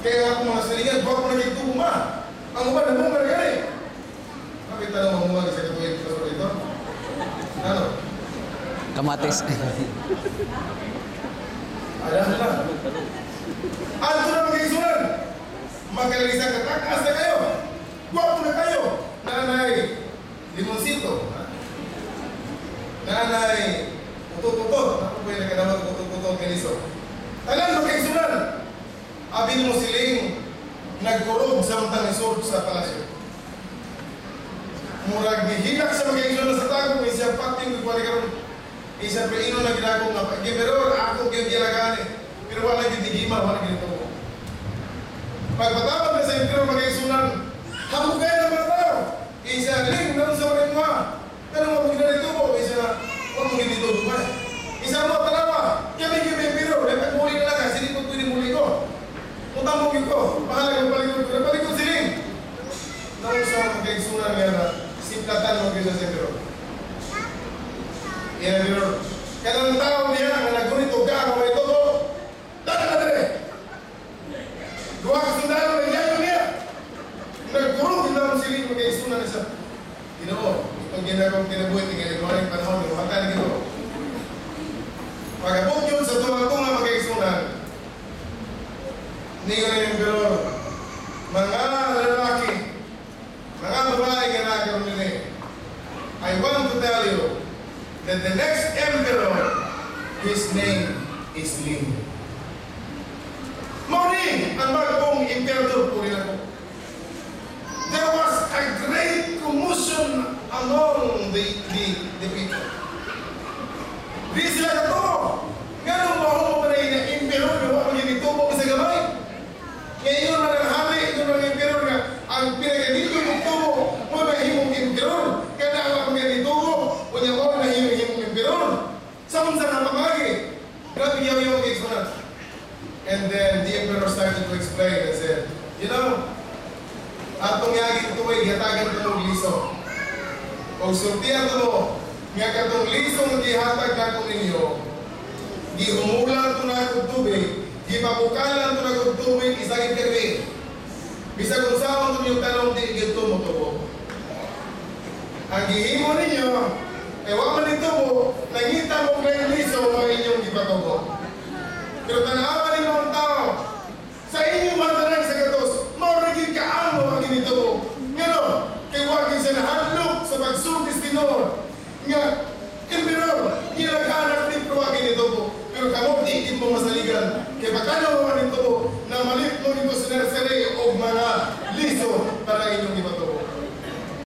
Kaya ako mga salingan, baka ko naging ma. Ang uban na bunga na gani. Bakit tanong ang bunga sa katuwid ko sa dito? Ano? Kamatis. Alam na. Ano na mag-isunan? Magkalisan katakas na kayo. Guwapo na kayo. Nanay Limonsito. Nanay Utut-utut. Ako ba yung naganawag Utut-utut kaniso? Talan mag-isunan. Abin mo siling nagkurog sa mantang isod sa palasyo. Murag gihilak sa mag-isunan sa tago. Isya pating nagwali karon. Isya preino na ginagong nga. Pero ako gilagani. Pero wala gitigima, wala ginito. Pagpatawad na sa impero mag-isunan, hamugay na mga tao. Isa, ling, naman sa mga mga. Ano mo ginarito mo? Isa, huwag mo ginito dumay. Isa mo, talawa. Kami impero. Lepat muli na lang. Sinipot ko yung muli ko. Mutamugin ko. Mahalagang palikod ko. Napalikod siling. Naman sa mag-isunan nga na simplatan mo kayo sa impero. Yan ang impero. Kaya ng tao niya, ang nagunito ka, may todo. Daka na dere. Dua kesundalo na yayo niya. Nagkurong din siling mag-isunan isa. Ginoo, itong ginagawang tinabuhi, tingin ko rin panahon, lumata na ginoo. Pagkabot yun sa tunga-tunga mag-isunan, hindi ko rin yung pero, mga lalaki, mga babae nga nagkaroon nila, I want to tell you that the next emperor, his name is Ling. Morning! Ang bagong emperor po nila po. There was a great commotion among the people. Di sila kato. Ganun ba ako pa rin na emperor na wala ginitubo sa gamay? Ngayon na ng hari, ito ng emperor nga, ang pinagandito yung tubo, mo na himong emperor. Kaya ako ginitubo, o niya ko na himong emperor. Samang na pamagi. Grabe yung explanation. And then the emperor started to explain and said, you know, atong yagin ito ay gatagan ito ng liso. Kung sultihan ito mo, nga katong liso ng gihatag na ito ninyo, gihumulan ito na akong tubig, gipabukalan ito na akong tubig, isagin karbi. Bisa kung saan ito yung talong di gito mo ito mo. Ang gihimo ninyo, ewa man ito mo, nangita mo kayong liso ng inyong gipatubo. Pero tanawa rin mga tao, sa inyong mandaray sa gatos, mauragin ka amo ang ginito mo. Ngano, kay wagin siya nahadlok sa pagsugis tinor. Nga, emperor, ginaghanap din pruwagin ito mo. Pero kamot di mo masaligan. Kaya pagkano mo nito mo, na malit mo nito sa nursery o mga liso